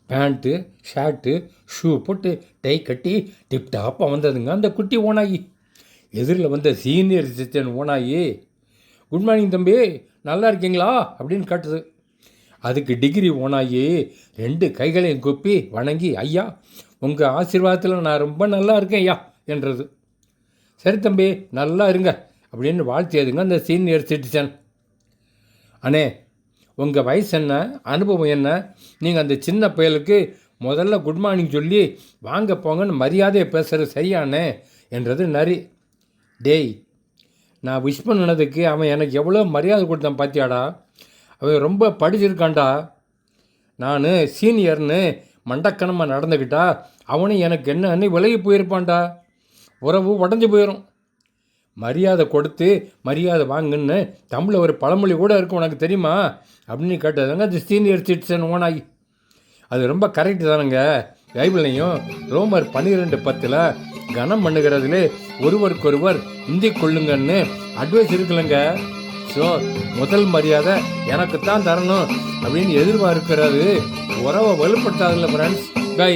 Pant shirt shoe போட்டு tie கட்டி டிப்டாப்பாக வந்ததுங்க அந்த குட்டி ஓனாயி. எதிரில் வந்த சீனியர் சிட்டிசன் ஓனாயி, குட் மார்னிங் தம்பி, நல்லா இருக்கீங்களா அப்படின்னு காட்டுது. அதுக்கு டிகிரி ஓனாயி 2 கைகளையும் குப்பி வணங்கி, ஐயா உங்கள் ஆசீர்வாதத்தில் நான் ரொம்ப நல்லா இருக்கேன் ஐயா என்றது. சரி தம்பி, நல்லா இருங்க அப்படின்னு வாழ்த்தியதுங்க அந்த சீனியர் சிட்டிசன். அண்ணே, உங்கள் வயசு என்ன, அனுபவம் என்ன, நீங்கள் அந்த சின்ன பயலுக்கு முதல்ல குட் மார்னிங் சொல்லி வாங்க போங்கன்னு மரியாதையை பேசுகிறது சரியானே என்றது நரி. டேய், நான் விஷ் பண்ணினதுக்கு அவன் எனக்கு எவ்வளோ மரியாதை கொடுத்தான் பார்த்தியாடா, அவன் ரொம்ப படிச்சிருக்கான்டா. நான் சீனியர்னு மண்டக்கணமாக நடந்துக்கிட்டா அவனும் எனக்கு என்னன்னு விலகி போயிருப்பான்டா, உறவு உடஞ்சி போயிடும். மரியாதை கொடுத்து மரியாதை வாங்குன்னு தமிழில் ஒரு பழமொழி கூட இருக்கும், உனக்கு தெரியுமா அப்படின்னு கேட்டதுங்க அது சீனியர் சிட்டிசன் ஓனாகி. அது ரொம்ப கரெக்டு தானுங்க. பைபிள்லையும் ரோமர் 12:10 கனம் பண்ணுகிறதுலே ஒருவருக்கொருவர் இந்தி கொள்ளுங்கன்னு அட்வைஸ் இருக்குல்லங்க. ஸோ முதல் மரியாதை எனக்கு தான் தரணும் அப்படின்னு எதிர்பார்க்கிறது உறவை வலுப்படுத்தாதுல்ல ஃப்ரெண்ட்ஸ். பை.